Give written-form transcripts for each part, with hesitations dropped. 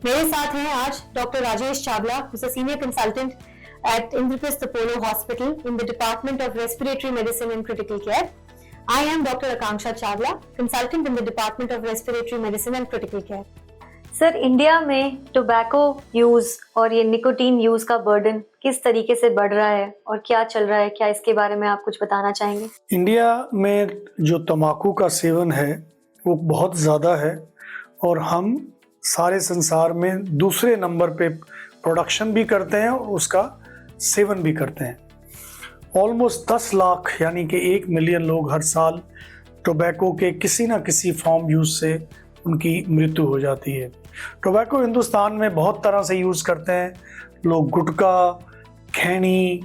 मेरे साथ हैं आज doctor Rajesh Chawla, senior consultant at Indraprastha Apollo Hospital in the Department of Respiratory Medicine and Critical Care. I am Dr. Akanksha Chawla, consultant in the Department of Respiratory Medicine and Critical Care. Sir, India में tobacco use और ये nicotine use का burden किस तरीके से बढ़ रहा है और क्या चल रहा है, क्या इसके बारे में आप कुछ बताना चाहेंगे? इंडिया में जो तंबाकू का सेवन है वो बहुत ज़्यादा है और हम सारे संसार में दूसरे नंबर पे प्रोडक्शन भी करते हैं और उसका सेवन भी करते हैं। ऑलमोस्ट 10 लाख यानी कि 1 मिलियन लोग हर साल टोबैको के किसी ना किसी फॉर्म यूज़ से उनकी मृत्यु हो जाती है। टोबैको हिंदुस्तान में बहुत तरह से यूज़ करते हैं लोग। गुटखा, खैनी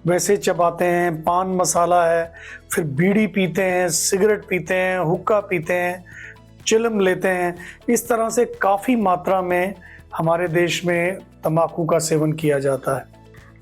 वैसे चबाते हैं, पान मसाला है, फिर बीड़ी पीते हैं, सिगरेट पीते हैं, हुक्का पीते हैं, चिलम लेते हैं। इस तरह से काफ़ी मात्रा में हमारे देश में तंबाकू का सेवन किया जाता है।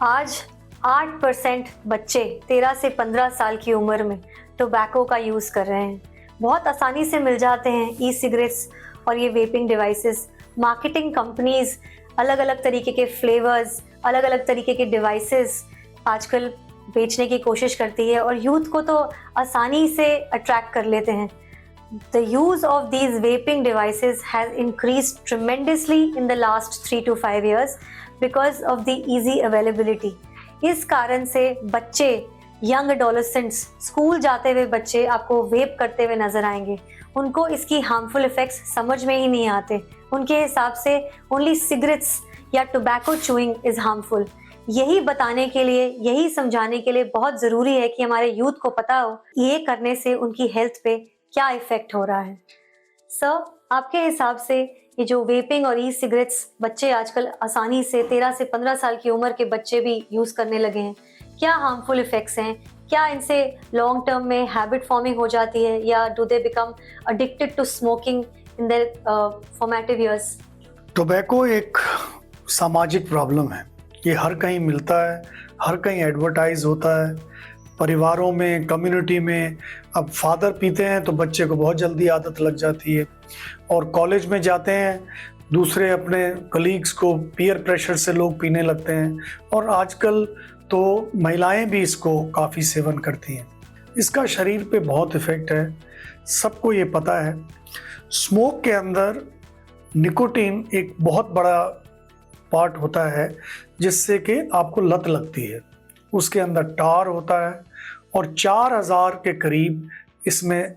आज 8% बच्चे 13 से 15 साल की उम्र में टोबैको का यूज़ कर रहे हैं। बहुत आसानी से मिल जाते हैं ई सिगरेट्स और ये वेपिंग डिवाइसेस। मार्केटिंग कंपनीज अलग अलग तरीके के फ्लेवर्स, अलग अलग तरीके के डिवाइसेस आजकल बेचने की कोशिश करती है और यूथ को तो आसानी से अट्रैक्ट कर लेते हैं। The use of these vaping devices has increased tremendously in the last 3 to 5 years because of the easy availability. इस कारण से बच्चे, यंग एडोलेसेंट्स, स्कूल जाते हुए बच्चे आपको वेप करते हुए नजर आएंगे। उनको इसकी हार्मफुल इफेक्ट्स समझ में ही नहीं आते। उनके हिसाब से ओनली सिगरेट्स या टोबैको चूइंग इज हार्मफुल। यही बताने के लिए, यही समझाने के लिए बहुत ज़रूरी है कि हमारे यूथ को पता हो ये करने से उनकी हेल्थ पे क्या इफेक्ट हो रहा है। सर, आपके हिसाब से ये जो वेपिंग और ई सिगरेट्स बच्चे आजकल आसानी से 13 से 15 साल की उम्र के बच्चे भी यूज़ करने लगे हैं, क्या हार्मफुल इफेक्ट्स हैं? क्या इनसे लॉन्ग टर्म में हैबिट फॉर्मिंग हो जाती है या do they become addicted to smoking in their formative years? Tobacco एक सामाजिक प्रॉब्लम है। ये हर कहीं मिलता है, हर कहीं एडवर्टाइज होता है, परिवारों में, कम्युनिटी में। अब फादर पीते हैं तो बच्चे को बहुत जल्दी आदत लग जाती है और कॉलेज में जाते हैं, दूसरे अपने कलीग्स को पीयर प्रेशर से लोग पीने लगते हैं और आजकल तो महिलाएं भी इसको काफ़ी सेवन करती हैं। इसका शरीर पे बहुत इफ़ेक्ट है, सबको ये पता है। स्मोक के अंदर निकोटीन एक बहुत बड़ा पार्ट होता है जिससे कि आपको लत लगती है। उसके अंदर टार होता है और 4000 के करीब इसमें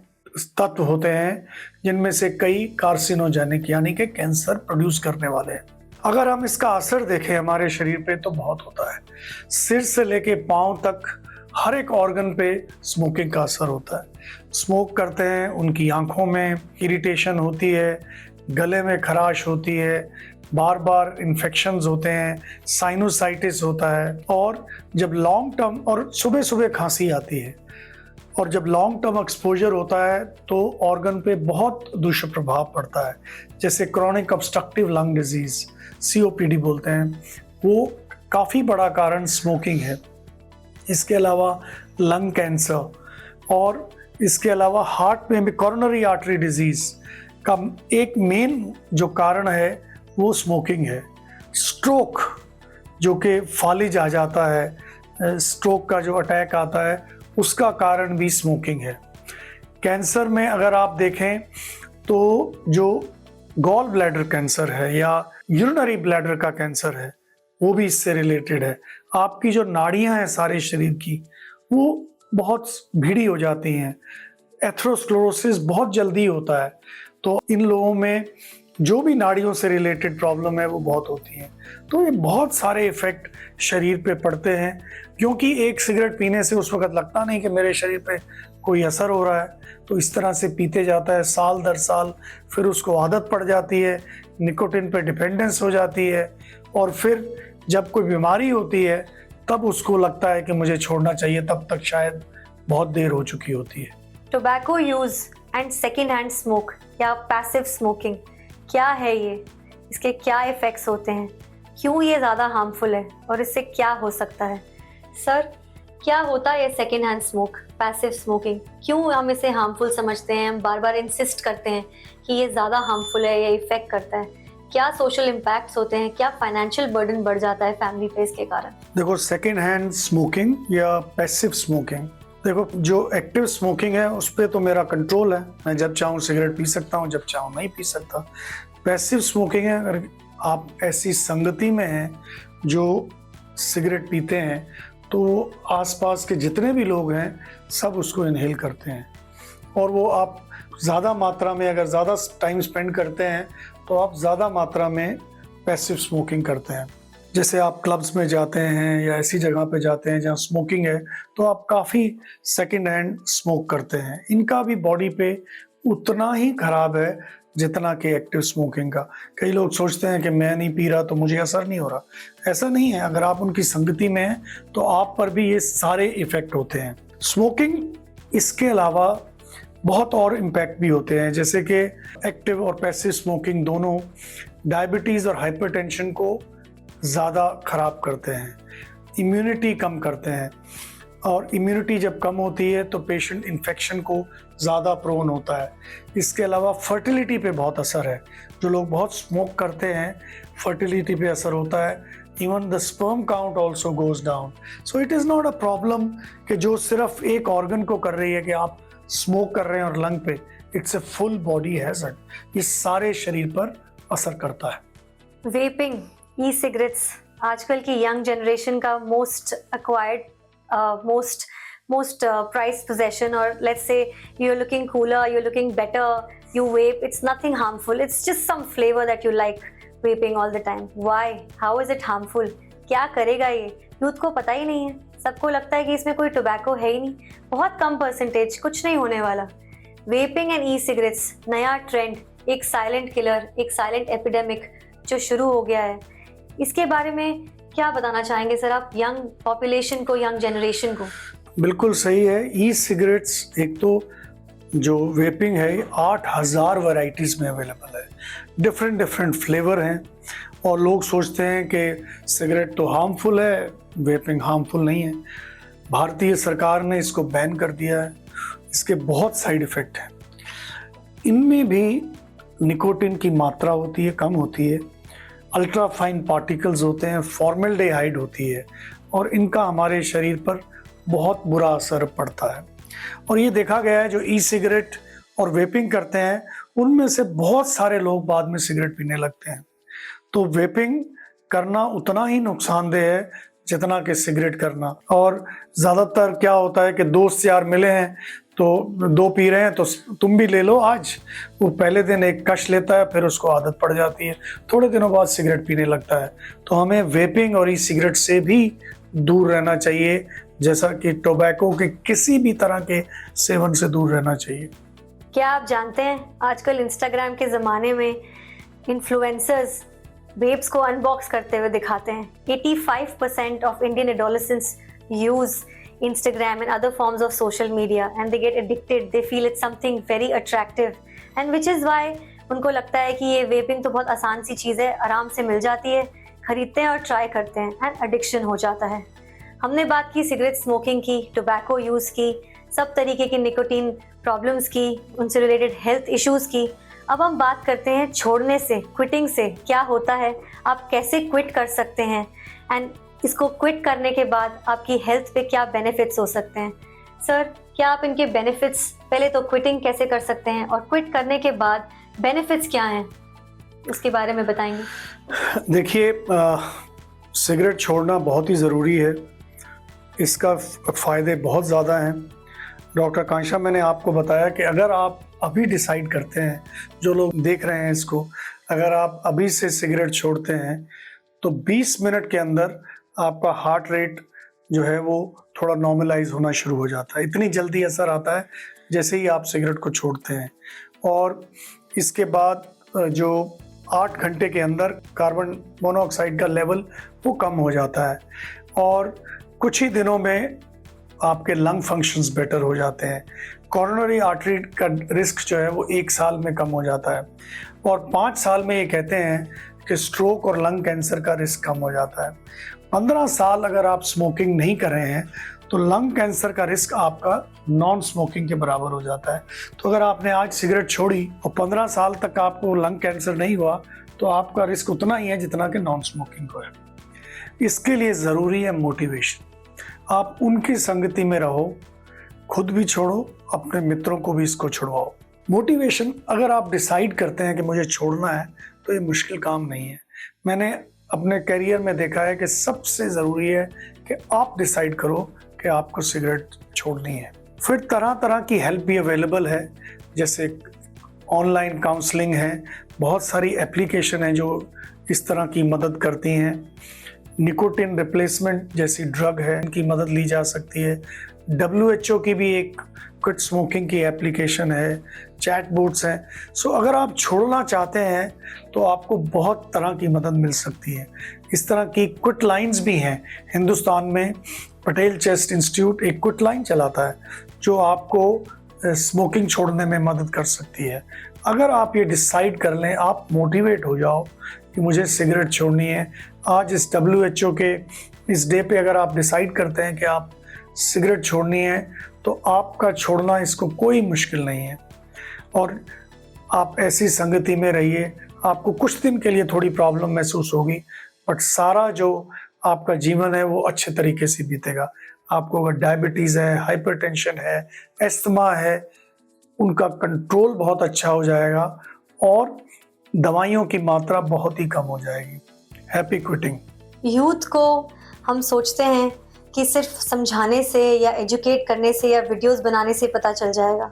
तत्व होते हैं जिनमें से कई कार्सिनोजेनिक यानी कि कैंसर प्रोड्यूस करने वाले हैं। अगर हम इसका असर देखें हमारे शरीर पे तो बहुत होता है। सिर से लेके पाँव तक हर एक ऑर्गन पे स्मोकिंग का असर होता है। स्मोक करते हैं, उनकी आंखों में इरिटेशन होती है, गले में खराश होती है, बार बार इन्फेक्शंस होते हैं, साइनोसाइटिस होता है और जब लॉन्ग टर्म और सुबह सुबह खांसी आती है और जब लॉन्ग टर्म एक्सपोजर होता है तो ऑर्गन पे बहुत दुष्प्रभाव पड़ता है। जैसे chronic obstructive lung disease, COPD बोलते हैं, वो काफ़ी बड़ा कारण स्मोकिंग है। इसके अलावा लंग कैंसर और इसके अलावा हार्ट में भी कोरोनरी आर्टरी डिजीज़ का एक मेन जो कारण है वो स्मोकिंग है। स्ट्रोक जो कि फालिज आ जाता है, स्ट्रोक का जो अटैक आता है उसका कारण भी स्मोकिंग है। कैंसर में अगर आप देखें तो जो गॉल ब्लैडर कैंसर है या यूरिनरी ब्लैडर का कैंसर है वो भी इससे रिलेटेड है। आपकी जो नाड़ियां हैं सारे शरीर की वो बहुत भीड़ी हो जाती हैं, एथेरोस्क्लेरोसिस बहुत जल्दी होता है। तो इन लोगों में जो भी नाड़ियों से रिलेटेड प्रॉब्लम है वो बहुत होती हैं। तो ये बहुत सारे इफ़ेक्ट शरीर पे पड़ते हैं क्योंकि एक सिगरेट पीने से उस वक्त लगता नहीं कि मेरे शरीर पे कोई असर हो रहा है। तो इस तरह से पीते जाता है साल दर साल, फिर उसको आदत पड़ जाती है, निकोटीन पे डिपेंडेंस हो जाती है और फिर जब कोई बीमारी होती है तब उसको लगता है कि मुझे छोड़ना चाहिए, तब तक शायद बहुत देर हो चुकी होती है। Tobacco use and second hand smoke या पैसिव स्मोकिंग क्या है ये? इसके क्या इफ़ेक्ट्स होते हैं? क्यों ये ज़्यादा हार्मफुल है और इससे क्या हो सकता है? सर, क्या होता है ये second hand smoke, passive smoking? क्यों हम इसे हार्मफुल समझते हैं? हम बार बार इंसिस्ट करते हैं कि ये ज़्यादा हार्मफुल है, ये इफ़ेक्ट करता है। क्या सोशल इम्पैक्ट्स होते हैं, क्या फाइनेंशियल बर्डन बढ़ जाता है फैमिली पे इसके कारण? देखो, सेकेंड हैंड स्मोकिंग या पैसिव स्मोकिंग, देखो जो एक्टिव स्मोकिंग है उस पर तो मेरा कंट्रोल है, मैं जब चाहूँ सिगरेट पी सकता हूँ, जब चाहूँ नहीं पी सकता। पैसिव स्मोकिंग है, अगर आप ऐसी संगति में हैं जो सिगरेट पीते हैं तो आसपास के जितने भी लोग हैं सब उसको इनहेल करते हैं, और वो आप ज़्यादा मात्रा में, अगर ज़्यादा टाइम स्पेंड करते हैं तो आप ज़्यादा मात्रा में पैसिव स्मोकिंग करते हैं। जैसे आप क्लब्स में जाते हैं या ऐसी जगह पे जाते हैं जहाँ स्मोकिंग है तो आप काफ़ी सेकंड हैंड स्मोक करते हैं। इनका भी बॉडी पे उतना ही खराब है जितना कि एक्टिव स्मोकिंग का। कई लोग सोचते हैं कि मैं नहीं पी रहा तो मुझे असर नहीं हो रहा, ऐसा नहीं है। अगर आप उनकी संगति में हैं तो आप पर भी ये सारे इफ़ेक्ट होते हैं। स्मोकिंग इसके अलावा बहुत और इम्पैक्ट भी होते हैं, जैसे कि एक्टिव और पैसिव स्मोकिंग दोनों डायबिटीज़ और हाइपरटेंशन को ज़्यादा ख़राब करते हैं, इम्यूनिटी कम करते हैं, और इम्यूनिटी जब कम होती है तो पेशेंट इन्फेक्शन को ज़्यादा प्रोन होता है। इसके अलावा फर्टिलिटी पे बहुत असर है, जो लोग बहुत स्मोक करते हैं फर्टिलिटी पे असर होता है। Even the sperm count also goes down. So it is not a problem कि जो सिर्फ एक ऑर्गन को कर रही है कि आप स्मोक कर रहे हैं और लंग पे, it's a full body hazard, ये सारे शरीर पर असर करता है। वेपिंग, ई सिगरेट्स आजकल की यंग जनरेशन का most acquired, most prized possession, or let's say you're looking cooler, you're looking better, you vape, it's nothing harmful, it's just some flavor that you like vaping all the time. Why? How is it harmful? क्या करेगा ये? Youth को पता ही नहीं है, सबको लगता है कि इसमें कोई टोबैको है ही नहीं, बहुत कम परसेंटेज, कुछ नहीं होने वाला। वेपिंग एंड ई सिगरेट्स नया ट्रेंड, एक साइलेंट किलर, एक साइलेंट एपिडेमिक जो शुरू हो गया है, इसके बारे में क्या बताना चाहेंगे सर आप यंग पॉपुलेशन को, यंग जनरेशन को? बिल्कुल सही है। ई सिगरेट्स, एक तो जो वेपिंग है 8000 वैरायटीज़ में अवेलेबल है, डिफरेंट फ्लेवर हैं, और लोग सोचते हैं कि सिगरेट तो हार्मफुल है, वेपिंग हार्मफुल नहीं है। भारतीय सरकार ने इसको बैन कर दिया है, इसके बहुत साइड इफ़ेक्ट हैं। इनमें भी निकोटिन की मात्रा होती है, कम होती है, अल्ट्रा फाइन पार्टिकल्स होते हैं, फॉर्मल्डेहाइड होती है, और इनका हमारे शरीर पर बहुत बुरा असर पड़ता है। और ये देखा गया है जो ई सिगरेट और वेपिंग करते हैं उनमें से बहुत सारे लोग बाद में सिगरेट पीने लगते हैं। तो वेपिंग करना उतना ही नुकसानदेह है जितना कि सिगरेट करना। और ज़्यादातर क्या होता है कि दोस्त यार मिले हैं तो दो पी रहे हैं तो तुम भी ले लो आज, वो पहले दिन एक कश लेता है, फिर उसको आदत पड़ जाती है, थोड़े दिनों बाद सिगरेट पीने लगता है। तो हमें वेपिंग और ई सिगरेट से भी दूर रहना चाहिए, जैसा कि टोबैको के किसी भी तरह के सेवन से दूर रहना चाहिए। क्या आप जानते हैं आजकल इंस्टाग्राम के ज़माने में इन्फ्लुएंसर्स वेप्स को अनबॉक्स करते हुए दिखाते हैं। 85% of Indian adolescents use Instagram and other forms of social media and they get addicted, they feel it's something very attractive and which is why उनको लगता है कि ये वेपिंग तो बहुत आसान सी चीज़ है, आराम से मिल जाती है, खरीदते हैं और ट्राई करते हैं एंड एडिक्शन हो जाता है। हमने बात की सिगरेट स्मोकिंग की, टोबैको यूज़ की, सब तरीके की निकोटीन प्रॉब्लम्स की, उनसे रिलेटेड हेल्थ इश्यूज़ की। अब हम बात करते हैं छोड़ने से, क्विटिंग से क्या होता है, आप कैसे क्विट कर सकते हैं एंड इसको क्विट करने के बाद आपकी हेल्थ पे क्या बेनिफिट्स हो सकते हैं। सर, क्या आप इनके बेनिफिट्स, पहले तो क्विटिंग कैसे कर सकते हैं और क्विट करने के बाद बेनिफिट्स क्या हैं, उसके बारे में बताएंगे? देखिए, सिगरेट छोड़ना बहुत ही ज़रूरी है, इसका फ़ायदे बहुत ज़्यादा हैं। डॉक्टर आकांक्षा, मैंने आपको बताया कि अगर आप अभी डिसाइड करते हैं, जो लोग देख रहे हैं इसको, अगर आप अभी से सिगरेट छोड़ते हैं तो 20 मिनट के अंदर आपका हार्ट रेट जो है वो थोड़ा नॉर्मलाइज होना शुरू हो जाता है। इतनी जल्दी असर आता है जैसे ही आप सिगरेट को छोड़ते हैं। और इसके बाद जो 8 घंटे के अंदर कार्बन मोनोऑक्साइड का लेवल वो कम हो जाता है, और कुछ ही दिनों में आपके लंग फंक्शंस बेटर हो जाते हैं। कॉरोनरी आर्टरी का रिस्क जो है वो 1 साल में कम हो जाता है, और 5 साल में ये कहते हैं कि स्ट्रोक और लंग कैंसर का रिस्क कम हो जाता है। 15 साल अगर आप स्मोकिंग नहीं कर रहे हैं तो लंग कैंसर का रिस्क आपका नॉन स्मोकिंग के बराबर हो जाता है। तो अगर आपने आज सिगरेट छोड़ी और 15 साल तक आपको लंग कैंसर नहीं हुआ तो आपका रिस्क उतना ही है जितना कि नॉन स्मोकिंग को है। इसके लिए ज़रूरी है मोटिवेशन। आप उनकी संगति में रहो, खुद भी छोड़ो, अपने मित्रों को भी इसको छुड़वाओ। मोटिवेशन अगर आप डिसाइड करते हैं कि मुझे छोड़ना है तो ये मुश्किल काम नहीं है। मैंने अपने करियर में देखा है कि सबसे ज़रूरी है कि आप डिसाइड करो कि आपको सिगरेट छोड़नी है। फिर तरह तरह की हेल्प भी अवेलेबल है, जैसे ऑनलाइन काउंसलिंग है, बहुत सारी एप्लीकेशन हैं जो इस तरह की मदद करती हैं। निकोटिन रिप्लेसमेंट जैसी ड्रग है, इनकी मदद ली जा सकती है। WHO की भी एक क्विट स्मोकिंग की एप्लीकेशन है, चैट बोट्स हैं। सो अगर आप छोड़ना चाहते हैं तो आपको बहुत तरह की मदद मिल सकती है। इस तरह की क्विट लाइन्स भी हैं। हिंदुस्तान में पटेल चेस्ट इंस्टीट्यूट एक क्विट लाइन चलाता है जो आपको स्मोकिंग छोड़ने में मदद कर सकती है। अगर आप ये डिसाइड कर लें, आप मोटिवेट हो जाओ कि मुझे सिगरेट छोड़नी है, आज इस WHO के इस डे पे अगर आप डिसाइड करते हैं कि आप सिगरेट छोड़नी है तो आपका छोड़ना इसको कोई मुश्किल नहीं है। और आप ऐसी संगति में रहिए, आपको कुछ दिन के लिए थोड़ी प्रॉब्लम महसूस होगी, बट सारा जो आपका जीवन है वो अच्छे तरीके से बीतेगा। आपको अगर डायबिटीज़ है, हाइपरटेंशन है, एस्थमा है, उनका कंट्रोल बहुत अच्छा हो जाएगा और दवाइयों की मात्रा बहुत ही कम हो जाएगी। Happy quitting. यूथ को हम सोचते हैं कि सिर्फ समझाने से या एजुकेट करने से या वीडियोस बनाने से पता चल जाएगा।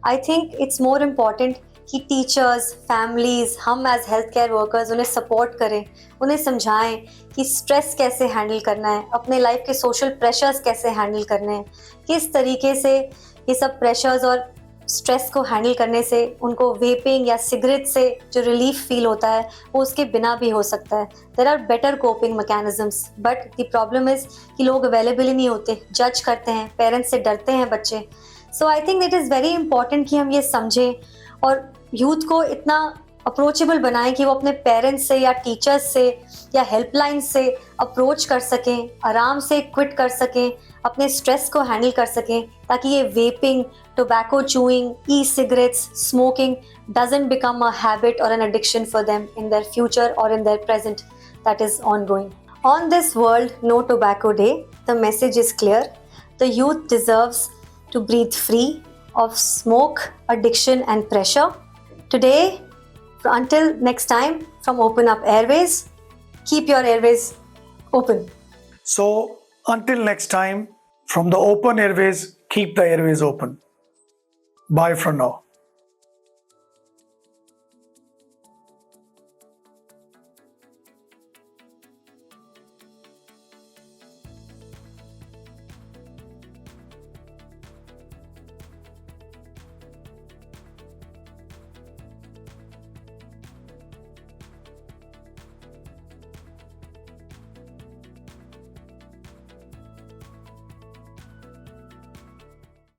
I think it's more important कि टीचर्स, फैमिलीज, हम एज हेल्थ केयर वर्कर्स उन्हें सपोर्ट करें, उन्हें समझाएं कि स्ट्रेस कैसे हैंडल करना है, अपने लाइफ के सोशल प्रेशर्स कैसे हैंडल करने हैं, किस तरीके से ये सब प्रेशर्स और स्ट्रेस को हैंडल करने से उनको वेपिंग या सिगरेट से जो रिलीफ फील होता है वो उसके बिना भी हो सकता है। There are better coping mechanisms, but the problem is कि लोग अवेलेबल ही नहीं होते, जज करते हैं, पेरेंट्स से डरते हैं बच्चे। So I think it is very important कि हम ये समझें और यूथ को इतना अप्रोचेबल बनाएं कि वो अपने पेरेंट्स से या टीचर्स से या हेल्पलाइन से अप्रोच कर सकें, आराम से क्विट कर सकें, अपने स्ट्रेस को हैंडल कर सकें, ताकि ये vaping, tobacco chewing, e-cigarettes, smoking doesn't become a habit or an addiction for them in their future or in their present that is ongoing. On this World No Tobacco Day, the message is clear. The youth deserves to breathe free of smoke, addiction and pressure. Today, until next time, from Open Up Airways, keep your airways open. So until next time, from the Open Airways, keep the airways open. Bye for now.